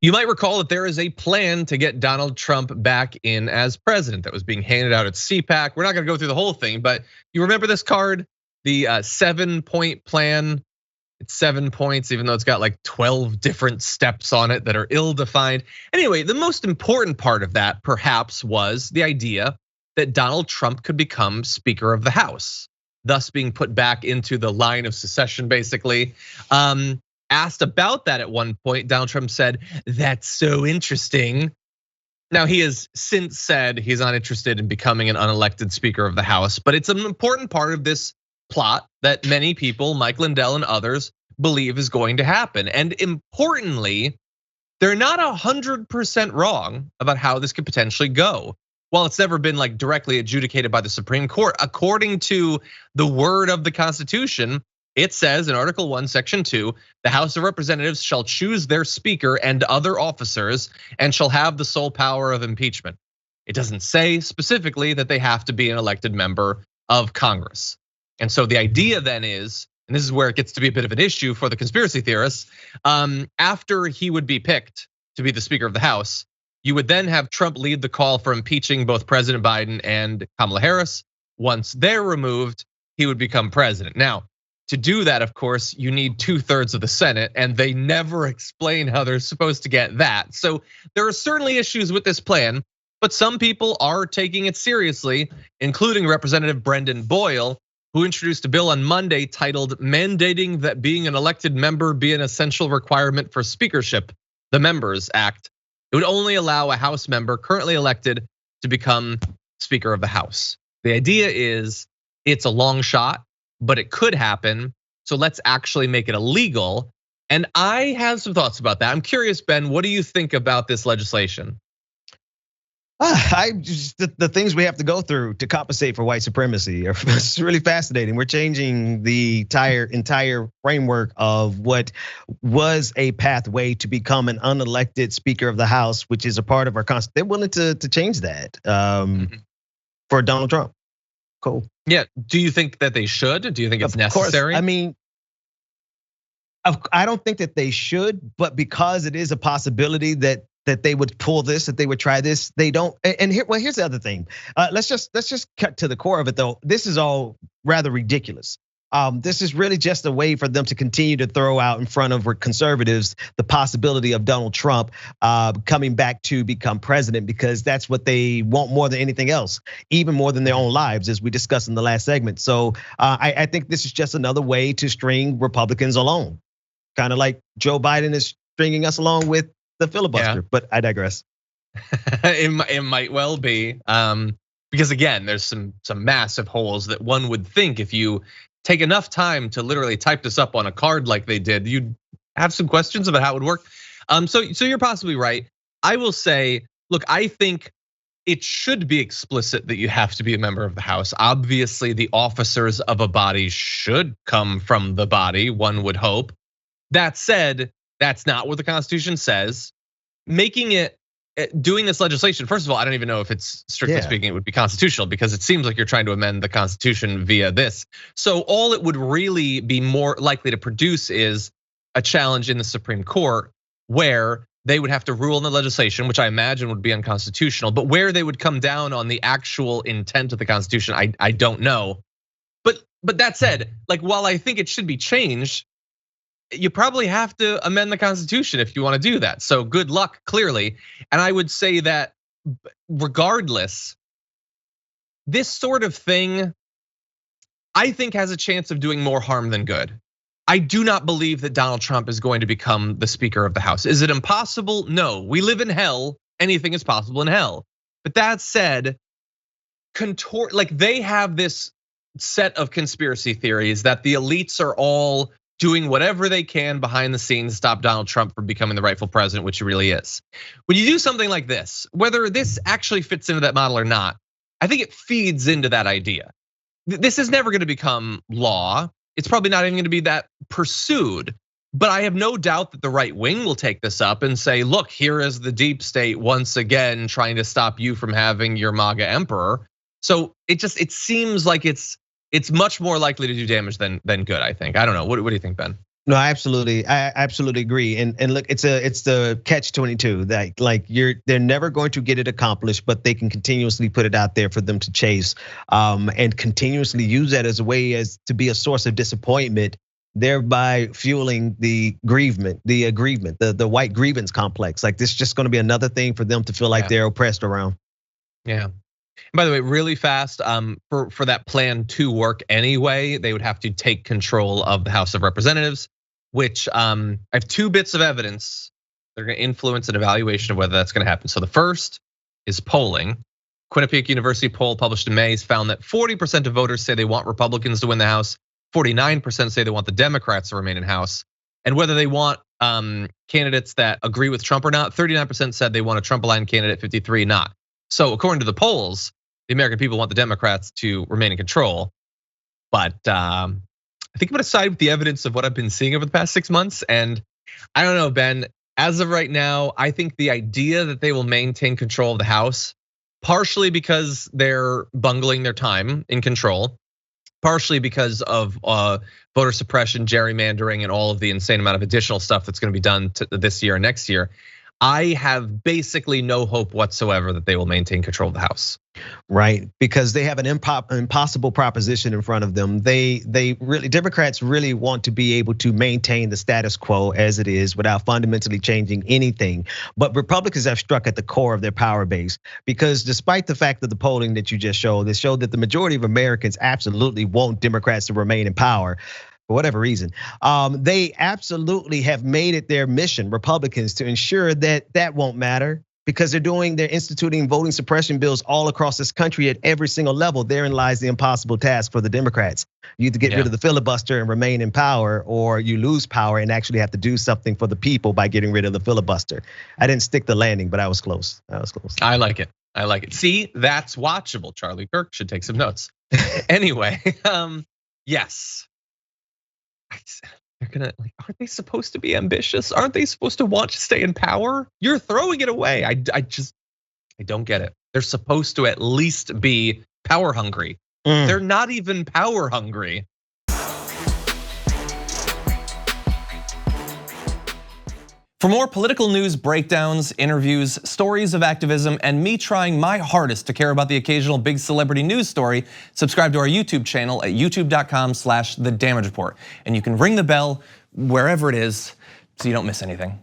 You might recall that there is a plan to get Donald Trump back in as president that was being handed out at CPAC. We're not gonna go through the whole thing, but you remember this card? The 7-point plan. It's 7 points, even though it's got like 12 different steps on it that are ill-defined. Anyway, the most important part of that perhaps was the idea that Donald Trump could become Speaker of the House, thus being put back into the line of succession, basically. Asked about that at one point, Donald Trump said, "That's so interesting." Now, he has since said he's not interested in becoming an unelected Speaker of the House, but it's an important part of this plot that many people, Mike Lindell and others, believe is going to happen. And importantly, they're not 100% wrong about how this could potentially go. While it's never been like directly adjudicated by the Supreme Court, according to the word of the Constitution, it says in Article 1, Section 2, the House of Representatives shall choose their speaker and other officers and shall have the sole power of impeachment. It doesn't say specifically that they have to be an elected member of Congress. And so the idea then is, and this is where it gets to be a bit of an issue for the conspiracy theorists, after he would be picked to be the Speaker of the House, you would then have Trump lead the call for impeaching both President Biden and Kamala Harris. Once they're removed, he would become president. Now, to do that, of course, you need 2/3 of the Senate, and they never explain how they're supposed to get that. So there are certainly issues with this plan, but some people are taking it seriously, including Representative Brendan Boyle, who introduced a bill on Monday titled "Mandating that being an elected member be an essential requirement for speakership," the Members Act. It would only allow a House member currently elected to become Speaker of the House. The idea is it's a long shot, but it could happen. So let's actually make it illegal. And I have some thoughts about that. I'm curious, Ben, what do you think about this legislation? The things we have to go through to compensate for white supremacy are it's really fascinating. We're changing the entire framework of what was a pathway to become an unelected Speaker of the House, which is a part of our Constitution. They're willing to change that for Donald Trump. Cool. Yeah. Do you think that they should? Do you think it's necessary? Of course. I mean, I don't think that they should, but because it is a possibility that they would pull this, that they would try this, they don't. And here's the other thing. Let's just cut to the core of it, though. This is all rather ridiculous. This is really just a way for them to continue to throw out in front of conservatives the possibility of Donald Trump coming back to become president, because that's what they want more than anything else, even more than their own lives, as we discussed in the last segment. So I think this is just another way to string Republicans along, kind of like Joe Biden is stringing us along with the filibuster. Yeah. But I digress. It might well be, because again, there's some massive holes that one would think if you take enough time to literally type this up on a card like they did, you'd have some questions about how it would work. So you're possibly right. I will say, look, I think it should be explicit that you have to be a member of the House. Obviously, the officers of a body should come from the body, one would hope. That said, that's not what the Constitution says. Doing this legislation, first of all, I don't even know if it's strictly speaking, it would be constitutional, because it seems like you're trying to amend the Constitution via this. So all it would really be more likely to produce is a challenge in the Supreme Court, where they would have to rule on the legislation, which I imagine would be unconstitutional. But where they would come down on the actual intent of the Constitution, I don't know. But that said, like, while I think it should be changed, you probably have to amend the Constitution if you want to do that. So good luck, clearly. And I would say that regardless, this sort of thing, I think, has a chance of doing more harm than good. I do not believe that Donald Trump is going to become the Speaker of the House. Is it impossible? No, we live in hell. Anything is possible in hell. But that said, they have this set of conspiracy theories that the elites are all doing whatever they can behind the scenes to stop Donald Trump from becoming the rightful president, which he really is. When you do something like this, whether this actually fits into that model or not, I think it feeds into that idea. This is never gonna become law. It's probably not even gonna be that pursued, but I have no doubt that the right wing will take this up and say, look, here is the deep state once again trying to stop you from having your MAGA emperor. So it seems like it's much more likely to do damage than good, I think. I don't know, what do you think, Ben? No, I absolutely agree. And look, it's the catch-22 that like they're never going to get it accomplished, but they can continuously put it out there for them to chase, and continuously use that as a way as to be a source of disappointment, thereby fueling the aggrievement, the white grievance complex. Like this is just going to be another thing for them to feel like they're oppressed around. Yeah. By the way, really fast, for that plan to work anyway, they would have to take control of the House of Representatives, which I have 2 bits of evidence that are gonna influence an evaluation of whether that's gonna happen. So the first is polling. Quinnipiac University poll published in May has found that 40% of voters say they want Republicans to win the House, 49% say they want the Democrats to remain in House. And whether they want candidates that agree with Trump or not, 39% said they want a Trump-aligned candidate, 53% not. So according to the polls, the American people want the Democrats to remain in control. But I think I'm gonna side with the evidence of what I've been seeing over the past 6 months. And I don't know, Ben, as of right now, I think the idea that they will maintain control of the House, partially because they're bungling their time in control, partially because of voter suppression, gerrymandering, and all of the insane amount of additional stuff that's gonna be done this year and next year. I have basically no hope whatsoever that they will maintain control of the House. Right, because they have an impossible proposition in front of them. Democrats really want to be able to maintain the status quo as it is without fundamentally changing anything. But Republicans have struck at the core of their power base, because despite the fact that the polling that you just showed, that showed that the majority of Americans absolutely want Democrats to remain in power, for whatever reason, they absolutely have made it their mission, Republicans, to ensure that that won't matter, because they're instituting voting suppression bills all across this country at every single level. Therein lies the impossible task for the Democrats. You either get rid of the filibuster and remain in power, or you lose power and actually have to do something for the people by getting rid of the filibuster. I didn't stick the landing, but I was close. I like it. See, that's watchable. Charlie Kirk should take some notes. Anyway, yes. They're gonna, like, aren't they supposed to be ambitious? Aren't they supposed to want to stay in power? You're throwing it away. I don't get it. They're supposed to at least be power hungry. They're not even power hungry. For more political news breakdowns, interviews, stories of activism, and me trying my hardest to care about the occasional big celebrity news story, subscribe to our YouTube channel at youtube.com/thedamagereport. And you can ring the bell wherever it is so you don't miss anything.